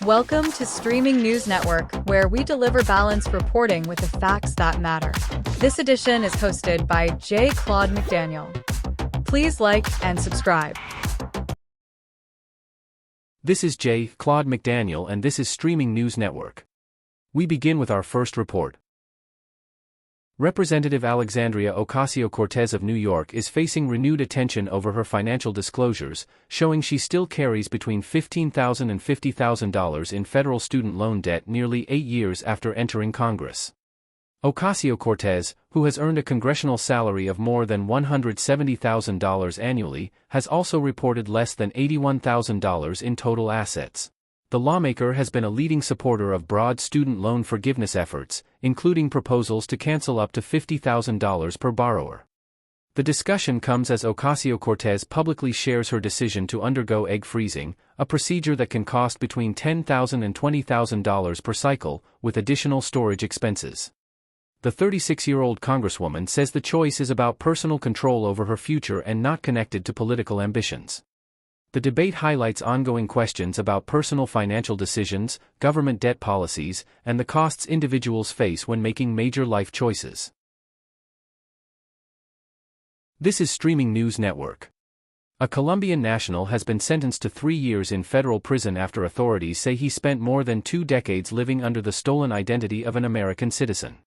Welcome to Streaming News Network, where we deliver balanced reporting with the facts that matter. This edition is hosted by J. Claude McDaniel. Please like and subscribe. This is J. Claude McDaniel and this is Streaming News Network. We begin with our first report. Representative Alexandria Ocasio-Cortez of New York is facing renewed attention over her financial disclosures, showing she still carries between $15,000 and $50,000 in federal student loan debt nearly 8 years after entering Congress. Ocasio-Cortez, who has earned a congressional salary of more than $170,000 annually, has also reported less than $81,000 in total assets. The lawmaker has been a leading supporter of broad student loan forgiveness efforts, including proposals to cancel up to $50,000 per borrower. The discussion comes as Ocasio-Cortez publicly shares her decision to undergo egg freezing, a procedure that can cost between $10,000 and $20,000 per cycle, with additional storage expenses. The 36-year-old congresswoman says the choice is about personal control over her future and not connected to political ambitions. The debate highlights ongoing questions about personal financial decisions, government debt policies, and the costs individuals face when making major life choices. This is Streaming News Network. A Colombian national has been sentenced to 3 years in federal prison after authorities say he spent more than 2 decades living under the stolen identity of an American citizen.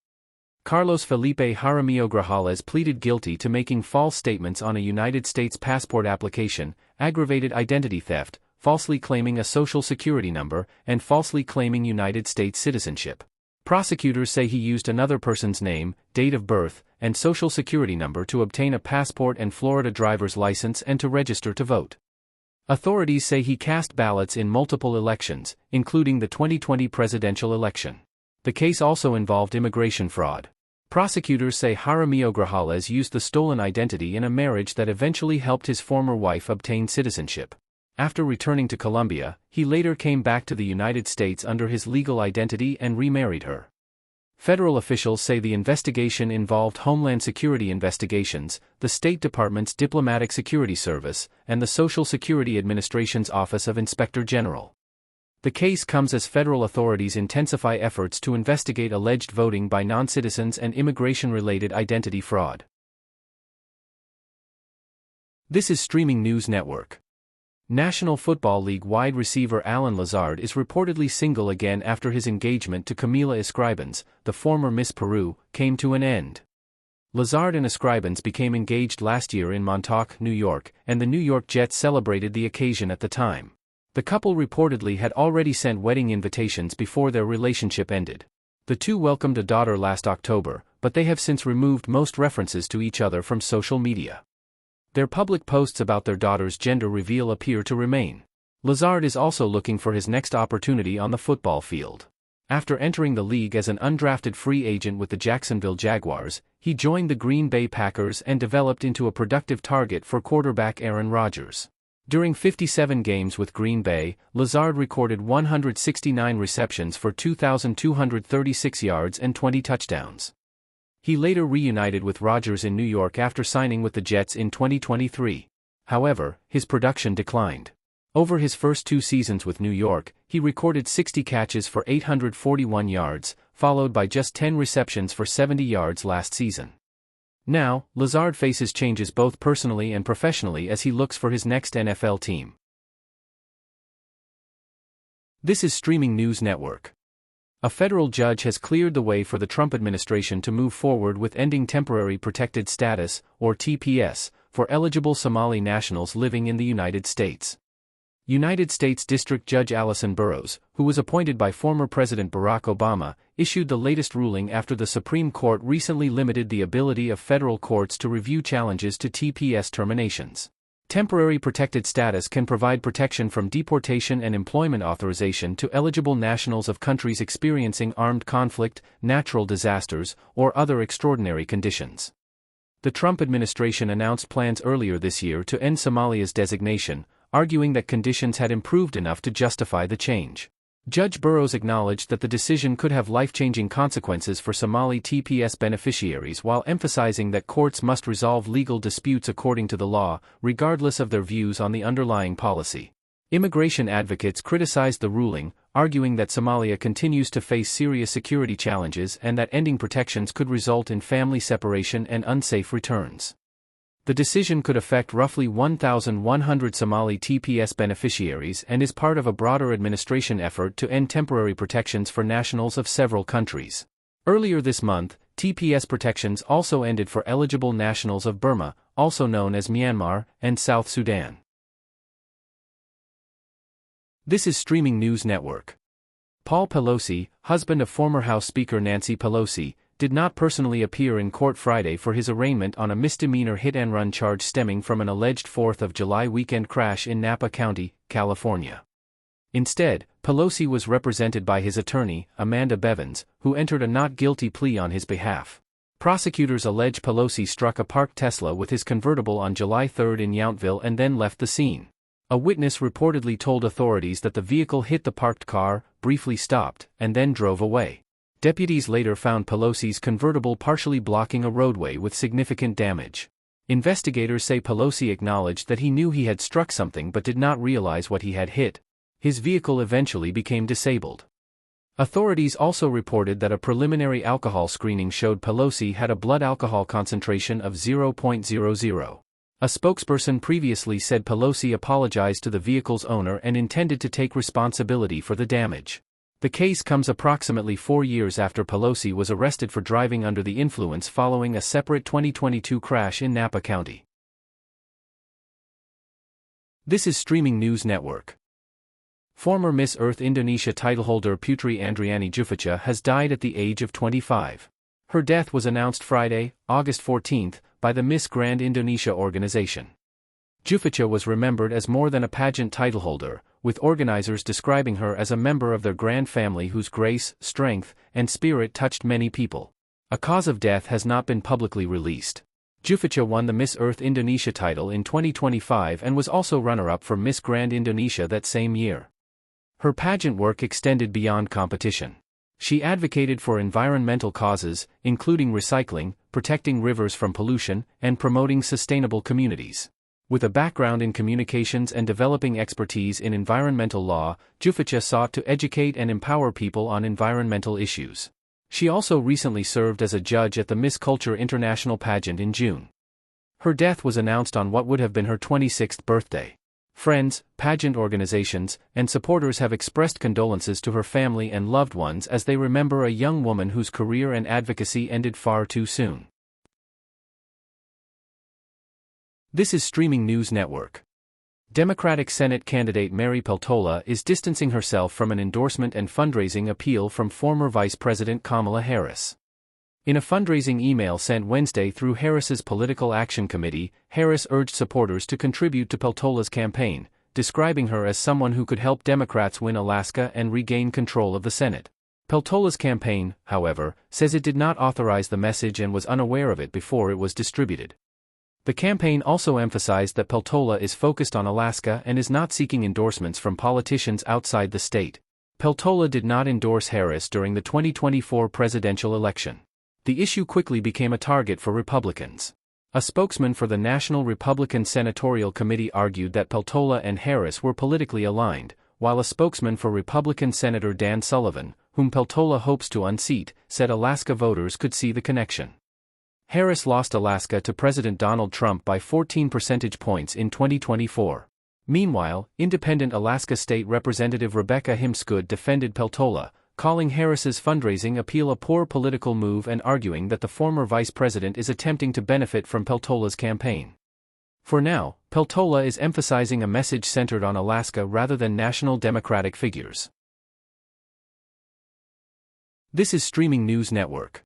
Carlos Felipe Jaramillo Grajales pleaded guilty to making false statements on a United States passport application, aggravated identity theft, falsely claiming a social security number, and falsely claiming United States citizenship. Prosecutors say he used another person's name, date of birth, and social security number to obtain a passport and Florida driver's license and to register to vote. Authorities say he cast ballots in multiple elections, including the 2020 presidential election. The case also involved immigration fraud. Prosecutors say Jaramillo Grajales used the stolen identity in a marriage that eventually helped his former wife obtain citizenship. After returning to Colombia, he later came back to the United States under his legal identity and remarried her. Federal officials say the investigation involved Homeland Security investigations, the State Department's Diplomatic Security Service, and the Social Security Administration's Office of Inspector General. The case comes as federal authorities intensify efforts to investigate alleged voting by non-citizens and immigration-related identity fraud. This is Streaming News Network. National Football League wide receiver Allen Lazard is reportedly single again after his engagement to Camila Escribens, the former Miss Peru, came to an end. Lazard and Escribens became engaged last year in Montauk, New York, and the New York Jets celebrated the occasion at the time. The couple reportedly had already sent wedding invitations before their relationship ended. The two welcomed a daughter last October, but they have since removed most references to each other from social media. Their public posts about their daughter's gender reveal appear to remain. Lazard is also looking for his next opportunity on the football field. After entering the league as an undrafted free agent with the Jacksonville Jaguars, he joined the Green Bay Packers and developed into a productive target for quarterback Aaron Rodgers. During 57 games with Green Bay, Lazard recorded 169 receptions for 2,236 yards and 20 touchdowns. He later reunited with Rodgers in New York after signing with the Jets in 2023. However, his production declined. Over his first 2 seasons with New York, he recorded 60 catches for 841 yards, followed by just 10 receptions for 70 yards last season. Now, Lazard faces changes both personally and professionally as he looks for his next NFL team. This is Streaming News Network. A federal judge has cleared the way for the Trump administration to move forward with ending temporary protected status, or TPS, for eligible Somali nationals living in the United States. United States District Judge Allison Burroughs, who was appointed by former President Barack Obama, issued the latest ruling after the Supreme Court recently limited the ability of federal courts to review challenges to TPS terminations. Temporary protected status can provide protection from deportation and employment authorization to eligible nationals of countries experiencing armed conflict, natural disasters, or other extraordinary conditions. The Trump administration announced plans earlier this year to end Somalia's designation, arguing that conditions had improved enough to justify the change. Judge Burroughs acknowledged that the decision could have life-changing consequences for Somali TPS beneficiaries while emphasizing that courts must resolve legal disputes according to the law, regardless of their views on the underlying policy. Immigration advocates criticized the ruling, arguing that Somalia continues to face serious security challenges and that ending protections could result in family separation and unsafe returns. The decision could affect roughly 1,100 Somali TPS beneficiaries and is part of a broader administration effort to end temporary protections for nationals of several countries. Earlier this month, TPS protections also ended for eligible nationals of Burma, also known as Myanmar, and South Sudan. This is Streaming News Network. Paul Pelosi, husband of former House Speaker Nancy Pelosi, did not personally appear in court Friday for his arraignment on a misdemeanor hit-and-run charge stemming from an alleged 4th of July weekend crash in Napa County, California. Instead, Pelosi was represented by his attorney, Amanda Bevins, who entered a not guilty plea on his behalf. Prosecutors allege Pelosi struck a parked Tesla with his convertible on July 3 in Yountville and then left the scene. A witness reportedly told authorities that the vehicle hit the parked car, briefly stopped, and then drove away. Deputies later found Pelosi's convertible partially blocking a roadway with significant damage. Investigators say Pelosi acknowledged that he knew he had struck something but did not realize what he had hit. His vehicle eventually became disabled. Authorities also reported that a preliminary alcohol screening showed Pelosi had a blood alcohol concentration of 0.00. A spokesperson previously said Pelosi apologized to the vehicle's owner and intended to take responsibility for the damage. The case comes approximately 4 years after Pelosi was arrested for driving under the influence following a separate 2022 crash in Napa County. This is Streaming News Network. Former Miss Earth Indonesia titleholder Putri Andriani Juficha has died at the age of 25. Her death was announced Friday, August 14, by the Miss Grand Indonesia organization. Juficha was remembered as more than a pageant titleholder, with organizers describing her as a member of their grand family whose grace, strength, and spirit touched many people. A cause of death has not been publicly released. Juficha won the Miss Earth Indonesia title in 2025 and was also runner-up for Miss Grand Indonesia that same year. Her pageant work extended beyond competition. She advocated for environmental causes, including recycling, protecting rivers from pollution, and promoting sustainable communities. With a background in communications and developing expertise in environmental law, Juficha sought to educate and empower people on environmental issues. She also recently served as a judge at the Miss Culture International pageant in June. Her death was announced on what would have been her 26th birthday. Friends, pageant organizations, and supporters have expressed condolences to her family and loved ones as they remember a young woman whose career and advocacy ended far too soon. This is Streaming News Network. Democratic Senate candidate Mary Peltola is distancing herself from an endorsement and fundraising appeal from former Vice President Kamala Harris. In a fundraising email sent Wednesday through Harris's Political Action Committee, Harris urged supporters to contribute to Peltola's campaign, describing her as someone who could help Democrats win Alaska and regain control of the Senate. Peltola's campaign, however, says it did not authorize the message and was unaware of it before it was distributed. The campaign also emphasized that Peltola is focused on Alaska and is not seeking endorsements from politicians outside the state. Peltola did not endorse Harris during the 2024 presidential election. The issue quickly became a target for Republicans. A spokesman for the National Republican Senatorial Committee argued that Peltola and Harris were politically aligned, while a spokesman for Republican Senator Dan Sullivan, whom Peltola hopes to unseat, said Alaska voters could see the connection. Harris lost Alaska to President Donald Trump by 14 percentage points in 2024. Meanwhile, independent Alaska State Representative Rebecca Himsgood defended Peltola, calling Harris's fundraising appeal a poor political move and arguing that the former vice president is attempting to benefit from Peltola's campaign. For now, Peltola is emphasizing a message centered on Alaska rather than national Democratic figures. This is Streaming News Network.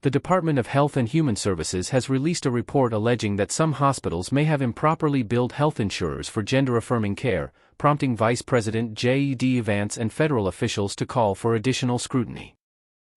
The Department of Health and Human Services has released a report alleging that some hospitals may have improperly billed health insurers for gender-affirming care, prompting Vice President J.D. Vance and federal officials to call for additional scrutiny.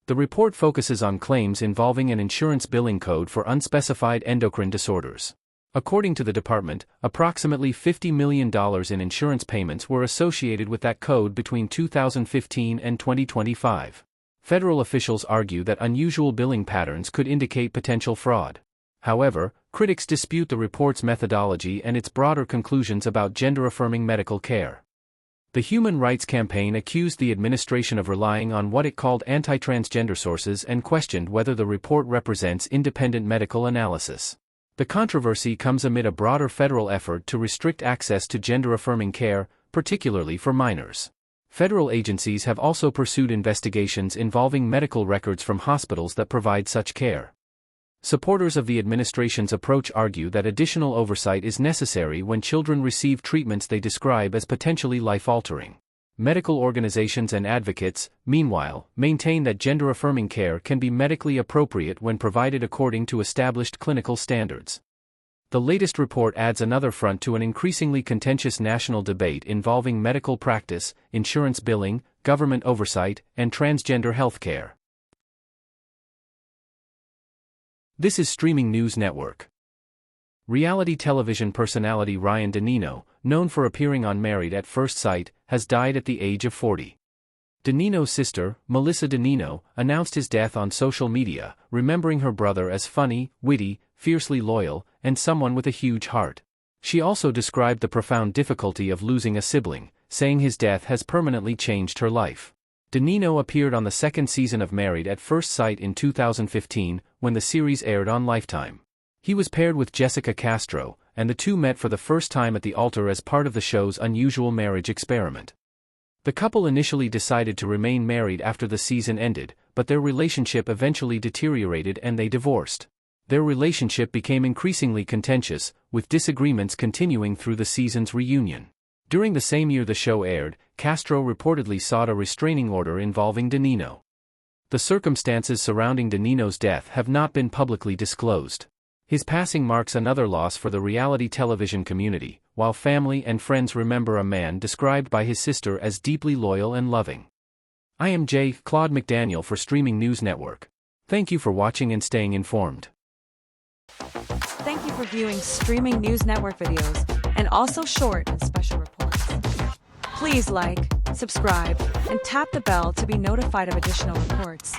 The report focuses on claims involving an insurance billing code for unspecified endocrine disorders. According to the department, approximately $50 million in insurance payments were associated with that code between 2015 and 2025. Federal officials argue that unusual billing patterns could indicate potential fraud. However, critics dispute the report's methodology and its broader conclusions about gender-affirming medical care. The Human Rights Campaign accused the administration of relying on what it called anti-transgender sources and questioned whether the report represents independent medical analysis. The controversy comes amid a broader federal effort to restrict access to gender-affirming care, particularly for minors. Federal agencies have also pursued investigations involving medical records from hospitals that provide such care. Supporters of the administration's approach argue that additional oversight is necessary when children receive treatments they describe as potentially life-altering. Medical organizations and advocates, meanwhile, maintain that gender-affirming care can be medically appropriate when provided according to established clinical standards. The latest report adds another front to an increasingly contentious national debate involving medical practice, insurance billing, government oversight, and transgender health care. This is Streaming News Network. Reality television personality Ryan De Nino, known for appearing on Married at First Sight, has died at the age of 40. De Nino's sister, Melissa De Nino, announced his death on social media, remembering her brother as funny, witty, fiercely loyal, and someone with a huge heart. She also described the profound difficulty of losing a sibling, saying his death has permanently changed her life. De Nino appeared on the second season of Married at First Sight in 2015, when the series aired on Lifetime. He was paired with Jessica Castro, and the two met for the first time at the altar as part of the show's unusual marriage experiment. The couple initially decided to remain married after the season ended, but their relationship eventually deteriorated and they divorced. Their relationship became increasingly contentious, with disagreements continuing through the season's reunion. During the same year the show aired, Castro reportedly sought a restraining order involving De Nino. The circumstances surrounding De Nino's death have not been publicly disclosed. His passing marks another loss for the reality television community, while family and friends remember a man described by his sister as deeply loyal and loving. I am Claude McDaniel for Streaming News Network. Thank you for watching and staying informed. Thank you for viewing Streaming News Network videos, and also short and special reports. Please like, subscribe, and tap the bell to be notified of additional reports.